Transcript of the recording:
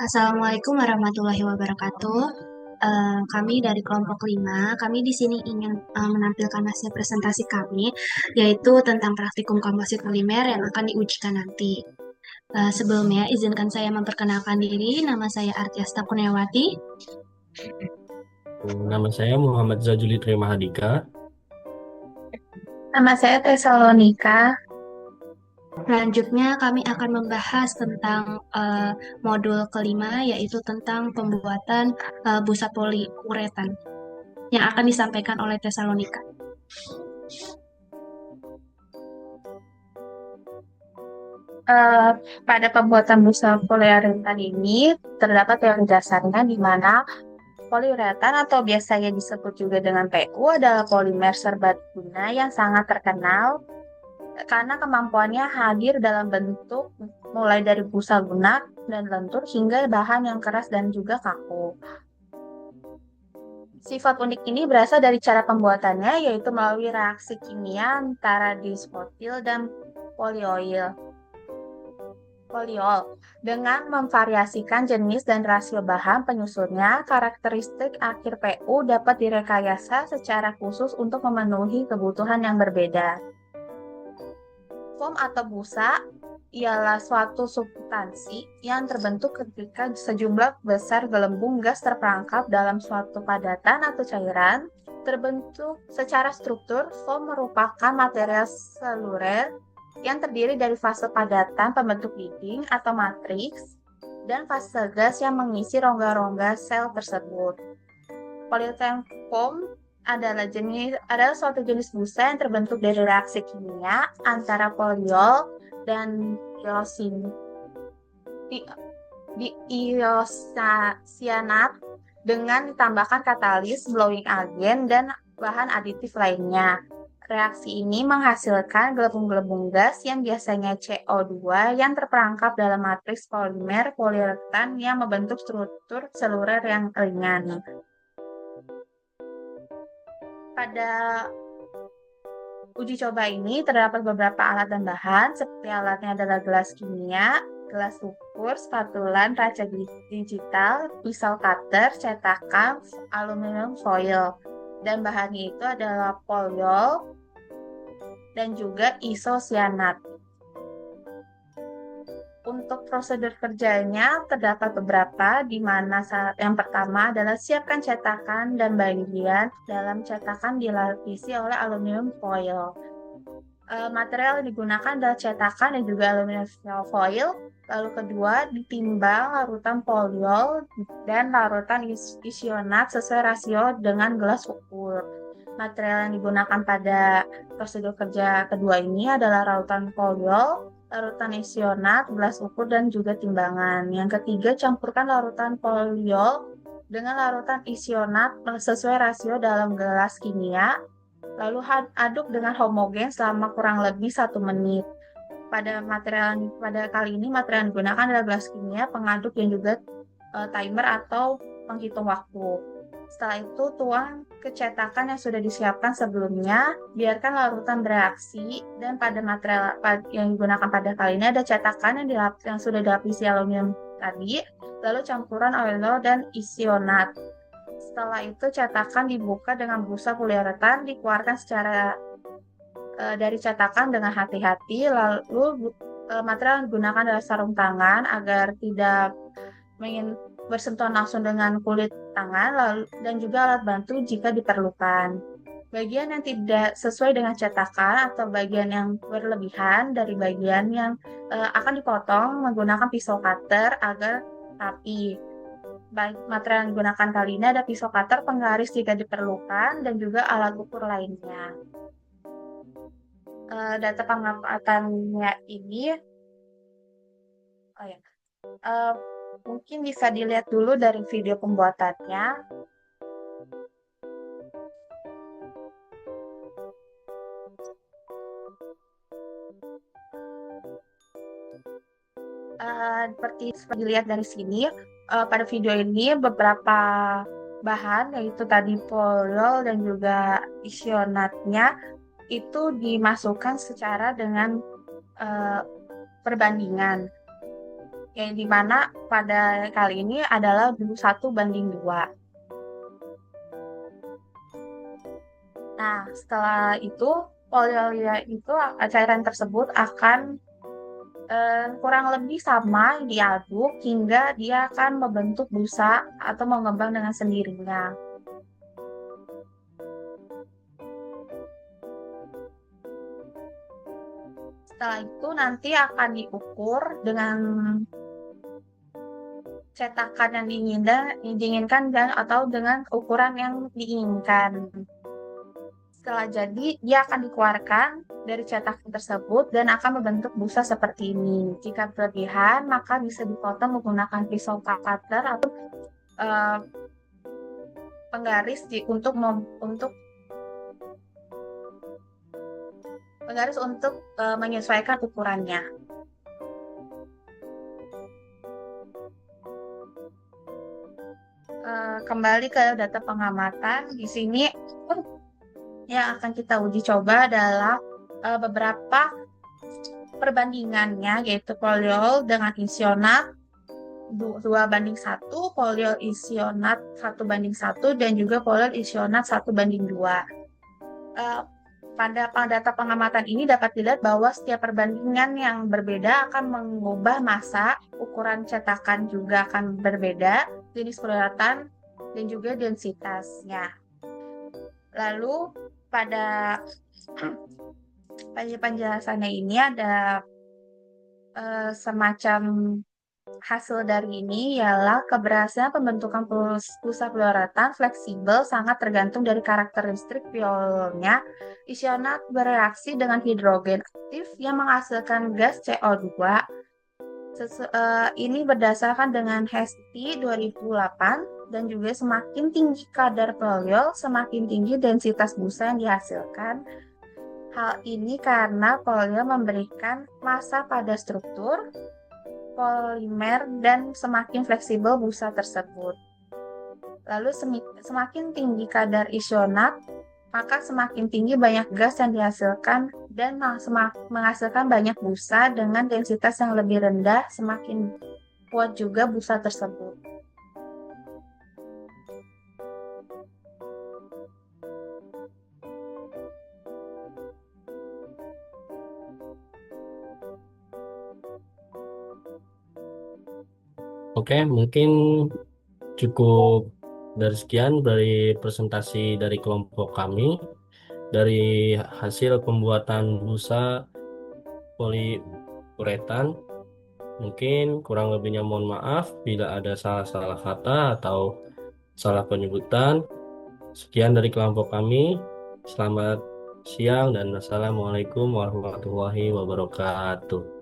Assalamualaikum warahmatullahi wabarakatuh. Kami dari kelompok 5, kami di sini ingin menampilkan hasil presentasi kami, yaitu tentang praktikum komposit polimer yang akan diujikan nanti. Sebelumnya, izinkan saya memperkenalkan diri. Nama saya Artiasta Kurniawati. Nama saya Muhammad Zajuli Mahadika. Nama saya Tesalonika. Selanjutnya, kami akan membahas tentang modul kelima, yaitu tentang pembuatan busa poliuretan yang akan disampaikan oleh Tesalonika. Pada pembuatan busa poliuretan ini terdapat teori dasarnya di mana poliuretan atau biasanya disebut juga dengan PU adalah polimer serbaguna yang sangat terkenal karena kemampuannya hadir dalam bentuk mulai dari busa lunak dan lentur hingga bahan yang keras dan juga kaku. Sifat unik ini berasal dari cara pembuatannya, yaitu melalui reaksi kimia antara dispotil dan poliol dengan memvariasikan jenis dan rasio bahan penyusunnya. Karakteristik akhir PU dapat direkayasa secara khusus untuk memenuhi kebutuhan yang berbeda. Foam atau busa ialah suatu substansi yang terbentuk ketika sejumlah besar gelembung gas terperangkap dalam suatu padatan atau cairan. Terbentuk secara struktur, foam merupakan material seluler yang terdiri dari fase padatan pembentuk dinding atau matriks dan fase gas yang mengisi rongga-rongga sel tersebut. Polyethylene foam adalah suatu jenis busa yang terbentuk dari reaksi kimia antara poliol dan diisocyanat dengan ditambahkan katalis, blowing agent, dan bahan aditif lainnya. Reaksi ini menghasilkan gelembung-gelembung gas yang biasanya CO2 yang terperangkap dalam matriks polimer poliuretan yang membentuk struktur seluler yang ringan. Pada uji coba ini terdapat beberapa alat dan bahan, seperti alatnya adalah gelas kimia, gelas ukur, spatula, raca digital, pisau cutter, cetakan, aluminium foil. Dan bahannya itu adalah poliol dan juga isocyanat. Untuk prosedur kerjanya terdapat beberapa, di mana yang pertama adalah siapkan cetakan dan bagian dalam cetakan dilapisi oleh aluminium foil. Material yang digunakan adalah cetakan dan juga aluminium foil. Lalu kedua, ditimbang larutan poliol dan larutan isonat sesuai rasio dengan gelas ukur. Material yang digunakan pada prosedur kerja kedua ini adalah larutan poliol, larutan isonat, gelas ukur, dan juga timbangan. Yang ketiga, campurkan larutan poliol dengan larutan isonat sesuai rasio dalam gelas kimia. Lalu aduk dengan homogen selama kurang lebih 1 menit. Pada kali ini material yang digunakan adalah gelas kimia, pengaduk, dan juga timer atau penghitung waktu. Setelah itu, tuang ke cetakan yang sudah disiapkan sebelumnya, biarkan larutan bereaksi, dan pada material yang digunakan pada kali ini ada cetakan yang sudah dilapisi aluminium tadi, lalu campuran oil dan isonat. Setelah itu, cetakan dibuka dengan busa poliuretan, dikeluarkan secara dari cetakan dengan hati-hati, lalu material yang digunakan adalah sarung tangan agar tidak bersentuhan langsung dengan kulit tangan, dan juga alat bantu jika diperlukan. Bagian yang tidak sesuai dengan cetakan atau bagian yang berlebihan dari bagian yang akan dipotong menggunakan pisau cutter agar rapi. Material yang digunakan kali ini ada pisau cutter, penggaris jika diperlukan, dan juga alat ukur lainnya. Data pengapatannya ini, mungkin bisa dilihat dulu dari video pembuatannya. Seperti dilihat dari sini, pada video ini beberapa bahan, yaitu tadi poliol dan juga isonatnya, itu dimasukkan secara dengan perbandingan. yang dimana pada kali ini adalah 1:2. Nah, setelah itu poliolia itu cairan tersebut akan kurang lebih sama diaduk hingga dia akan membentuk busa atau mengembang dengan sendirinya. Setelah itu nanti akan diukur dengan cetakan yang diinginkan dan atau dengan ukuran yang diinginkan. Setelah jadi, dia akan dikeluarkan dari cetakan tersebut dan akan membentuk busa seperti ini. Jika berlebihan, maka bisa dipotong menggunakan pisau cutter atau eh, penggaris untuk menyesuaikan ukurannya. Kembali ke data pengamatan, di sini yang akan kita uji coba adalah beberapa perbandingannya, yaitu poliol dengan isonat 2:1, poliol isonat 1:1, dan juga poliol isonat 1:2. Pada data pengamatan ini dapat dilihat bahwa setiap perbandingan yang berbeda akan mengubah massa, ukuran cetakan juga akan berbeda, jenis perawatan, dan juga densitasnya. Lalu pada penjelasannya ini ada semacam hasil dari ini ialah keberhasilan pembentukan busa fluoratan fleksibel sangat tergantung dari karakteristik poliolnya. Isonat bereaksi dengan hidrogen aktif yang menghasilkan gas CO2. Ini berdasarkan dengan HESTI 2008, dan juga semakin tinggi kadar poliol, semakin tinggi densitas busa yang dihasilkan. Hal ini karena poliol memberikan massa pada struktur polimer dan semakin fleksibel busa tersebut. Lalu semakin tinggi kadar isonat, maka semakin tinggi banyak gas yang dihasilkan dan menghasilkan banyak busa. Dengan densitas yang lebih rendah, semakin kuat juga busa tersebut. Oke, mungkin cukup dari sekian dari presentasi dari kelompok kami dari hasil pembuatan busa poliuretan. Mungkin kurang lebihnya mohon maaf bila ada salah-salah kata atau salah penyebutan. Sekian dari kelompok kami. Selamat siang dan assalamualaikum warahmatullahi wabarakatuh.